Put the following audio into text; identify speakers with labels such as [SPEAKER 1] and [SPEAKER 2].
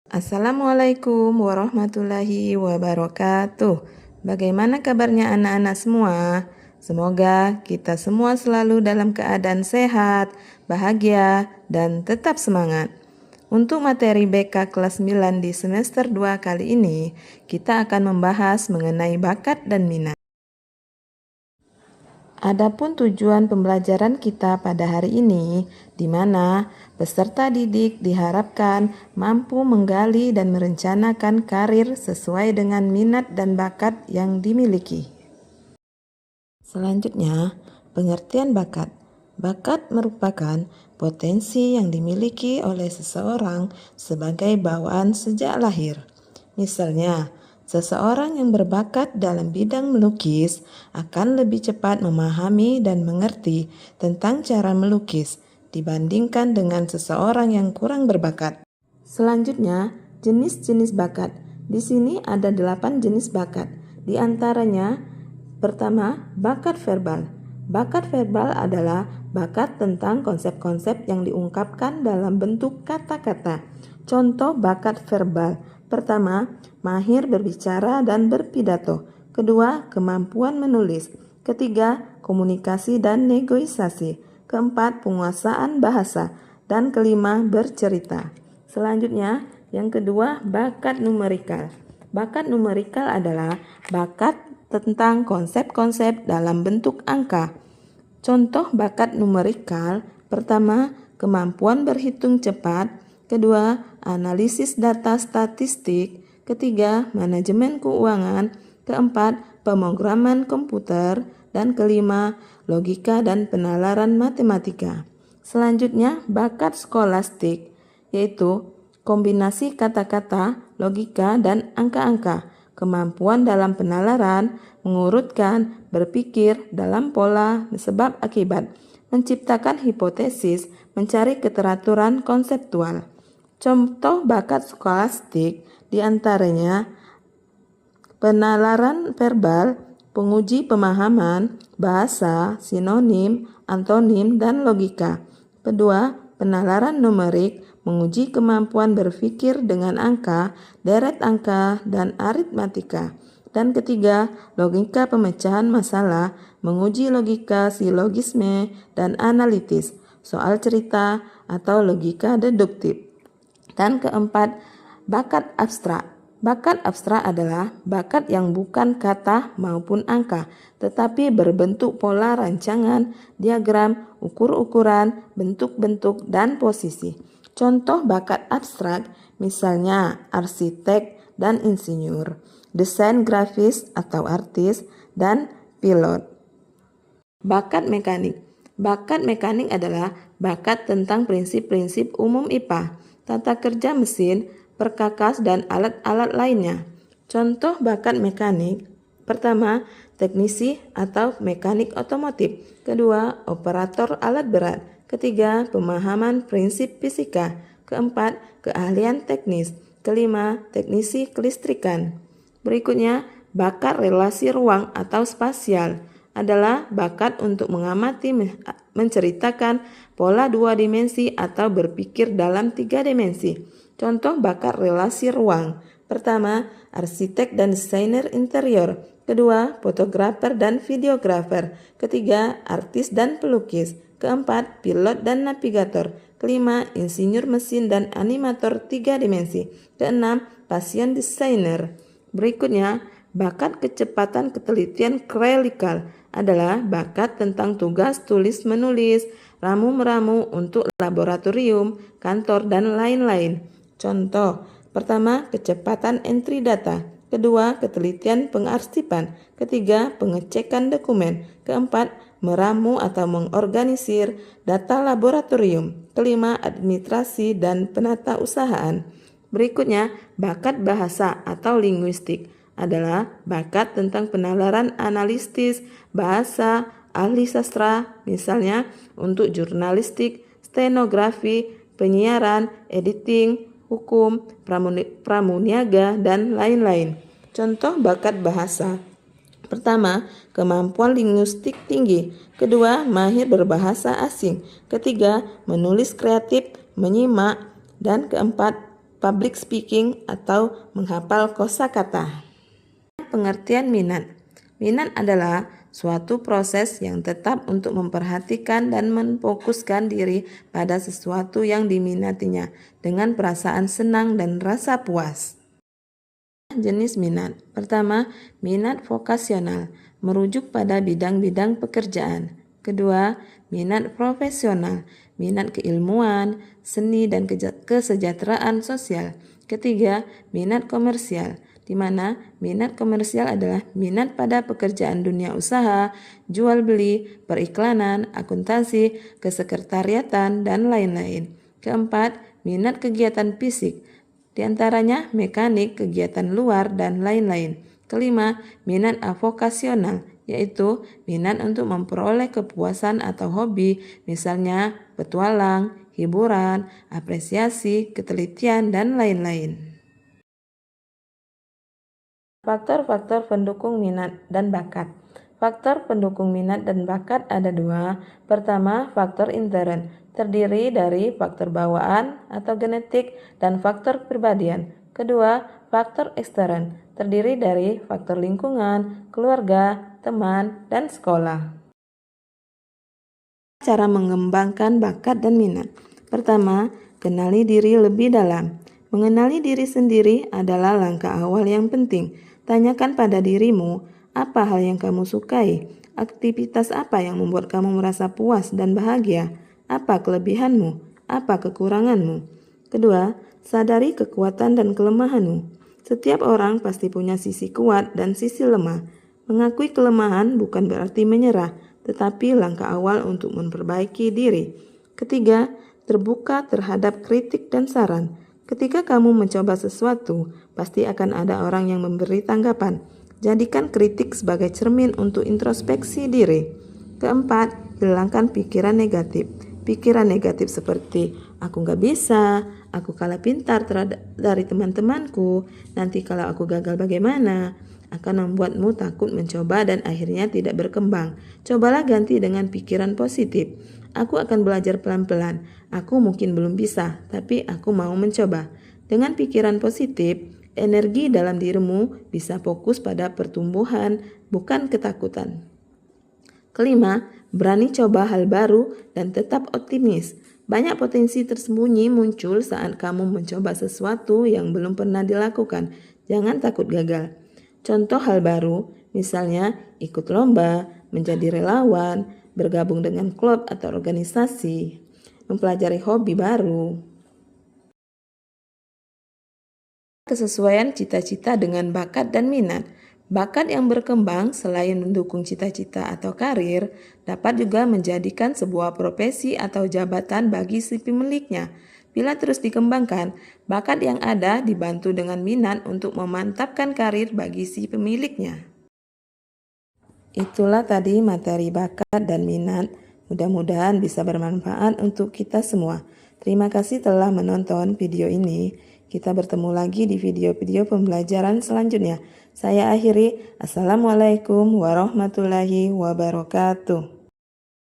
[SPEAKER 1] Assalamualaikum warahmatullahi wabarakatuh. Bagaimana kabarnya anak-anak semua? Semoga kita semua selalu dalam keadaan sehat, bahagia, dan tetap semangat. Untuk materi BK kelas 9 di semester 2 kali ini, kita akan membahas mengenai bakat dan minat. Adapun tujuan pembelajaran kita pada hari ini, di mana peserta didik diharapkan mampu menggali dan merencanakan karir sesuai dengan minat dan bakat yang dimiliki. Selanjutnya, pengertian bakat. Bakat merupakan potensi yang dimiliki oleh seseorang sebagai bawaan sejak lahir. Misalnya, seseorang yang berbakat dalam bidang melukis akan lebih cepat memahami dan mengerti tentang cara melukis dibandingkan dengan seseorang yang kurang berbakat. Selanjutnya, jenis-jenis bakat. Di sini ada 8 jenis bakat. Di antaranya, pertama, bakat verbal. Bakat verbal adalah bakat tentang konsep-konsep yang diungkapkan dalam bentuk kata-kata. Contoh bakat verbal. Pertama, mahir berbicara dan berpidato. Kedua, kemampuan menulis. Ketiga, komunikasi dan negosiasi. Keempat, penguasaan bahasa. Dan kelima, bercerita. Selanjutnya, yang kedua, bakat numerikal. Bakat numerikal adalah bakat tentang konsep-konsep dalam bentuk angka. Contoh bakat numerikal, pertama, kemampuan berhitung cepat. Kedua, analisis data statistik. Ketiga, manajemen keuangan. Keempat, pemrograman komputer. Dan kelima, logika dan penalaran matematika. Selanjutnya, bakat skolastik, yaitu kombinasi kata-kata, logika, dan angka-angka. Kemampuan dalam penalaran, mengurutkan, berpikir dalam pola sebab akibat, menciptakan hipotesis, mencari keteraturan konseptual. Contoh bakat skolastik diantaranya penalaran verbal, penguji pemahaman, bahasa, sinonim, antonim, dan logika. Kedua, penalaran numerik, menguji kemampuan berpikir dengan angka, deret angka, dan aritmatika. Dan ketiga, logika pemecahan masalah, menguji logika silogisme dan analitis, soal cerita atau logika deduktif. Dan keempat, bakat abstrak. Bakat abstrak adalah bakat yang bukan kata maupun angka, tetapi berbentuk pola rancangan, diagram, ukur-ukuran, bentuk-bentuk, dan posisi. Contoh bakat abstrak misalnya arsitek dan insinyur, desain grafis atau artis, dan pilot. Bakat mekanik. Bakat mekanik adalah bakat tentang prinsip-prinsip umum IPA, tata kerja mesin, perkakas, dan alat-alat lainnya. Contoh bakat mekanik, pertama, teknisi atau mekanik otomotif. Kedua, operator alat berat. Ketiga, pemahaman prinsip fisika. Keempat, keahlian teknis. Kelima, teknisi kelistrikan. Berikutnya, bakat relasi ruang atau spasial adalah bakat untuk mengamati, menceritakan pola 2 dimensi atau berpikir dalam 3 dimensi. Contoh bakat relasi ruang. Pertama, arsitek dan desainer interior. Kedua, fotografer dan videografer. Ketiga, artis dan pelukis. Keempat, pilot dan navigator. Kelima, insinyur mesin dan animator 3 dimensi. Keenam, fashion designer. Berikutnya, bakat kecepatan ketelitian klelikal adalah bakat tentang tugas tulis-menulis, ramu-meramu untuk laboratorium, kantor, dan lain-lain. Contoh, pertama, kecepatan entry data. Kedua, ketelitian pengarsipan. Ketiga, pengecekan dokumen. Keempat, meramu atau mengorganisir data laboratorium. Kelima, administrasi dan penata usahaan. Berikutnya, bakat bahasa atau linguistik adalah bakat tentang penalaran analitis bahasa, ahli sastra, misalnya untuk jurnalistik, stenografi, penyiaran, editing, hukum, pramuniaga, dan lain-lain. Contoh bakat bahasa. Pertama, kemampuan linguistik tinggi. Kedua, mahir berbahasa asing. Ketiga, menulis kreatif, menyimak. Dan keempat, public speaking, atau menghafal kosakata. Pengertian minat. Minat adalah suatu proses yang tetap untuk memperhatikan dan memfokuskan diri pada sesuatu yang diminatinya dengan perasaan senang dan rasa puas. Jenis minat. Pertama, minat vokasional, merujuk pada bidang-bidang pekerjaan. Kedua, minat profesional, minat keilmuan, seni, dan kesejahteraan sosial. Ketiga, minat komersial, di mana minat komersial adalah minat pada pekerjaan dunia usaha, jual beli, periklanan, akuntansi, kesekretariatan, dan lain-lain. Keempat, minat kegiatan fisik, di antaranya mekanik, kegiatan luar, dan lain-lain. Kelima, minat avokasional, yaitu minat untuk memperoleh kepuasan atau hobi, misalnya petualang, hiburan, apresiasi, ketelitian, dan lain-lain. Faktor-faktor pendukung minat dan bakat. Faktor pendukung minat dan bakat ada dua. Pertama, faktor intern, terdiri dari faktor bawaan atau genetik dan faktor kepribadian. Kedua, faktor ekstern, terdiri dari faktor lingkungan, keluarga, teman, dan sekolah. Cara mengembangkan bakat dan minat. Pertama, kenali diri lebih dalam. Mengenali diri sendiri adalah langkah awal yang penting. Tanyakan pada dirimu, apa hal yang kamu sukai? Aktivitas apa yang membuat kamu merasa puas dan bahagia? Apa kelebihanmu? Apa kekuranganmu? Kedua, sadari kekuatan dan kelemahanmu. Setiap orang pasti punya sisi kuat dan sisi lemah. Mengakui kelemahan bukan berarti menyerah, tetapi langkah awal untuk memperbaiki diri. Ketiga, terbuka terhadap kritik dan saran. Ketika kamu mencoba sesuatu, pasti akan ada orang yang memberi tanggapan. Jadikan kritik sebagai cermin untuk introspeksi diri. Keempat, hilangkan pikiran negatif. Pikiran negatif seperti, aku gak bisa, aku kalah pintar dari teman-temanku, nanti kalau aku gagal bagaimana, akan membuatmu takut mencoba dan akhirnya tidak berkembang. Cobalah ganti dengan pikiran positif. Aku akan belajar pelan-pelan. Aku mungkin belum bisa, tapi aku mau mencoba. Dengan pikiran positif, energi dalam dirimu bisa fokus pada pertumbuhan, bukan ketakutan. Kelima, berani coba hal baru dan tetap optimis. Banyak potensi tersembunyi muncul saat kamu mencoba sesuatu yang belum pernah dilakukan. Jangan takut gagal. Contoh hal baru, misalnya ikut lomba, menjadi relawan, bergabung dengan klub atau organisasi, mempelajari hobi baru. Kesesuaian cita-cita dengan bakat dan minat. Bakat yang berkembang selain mendukung cita-cita atau karir, dapat juga menjadikan sebuah profesi atau jabatan bagi si pemiliknya. Bila terus dikembangkan, bakat yang ada dibantu dengan minat untuk memantapkan karir bagi si pemiliknya. Itulah tadi materi bakat dan minat. Mudah-mudahan bisa bermanfaat untuk kita semua. Terima kasih telah menonton video ini. Kita bertemu lagi di video-video pembelajaran selanjutnya. Saya akhiri. Assalamualaikum warahmatullahi wabarakatuh.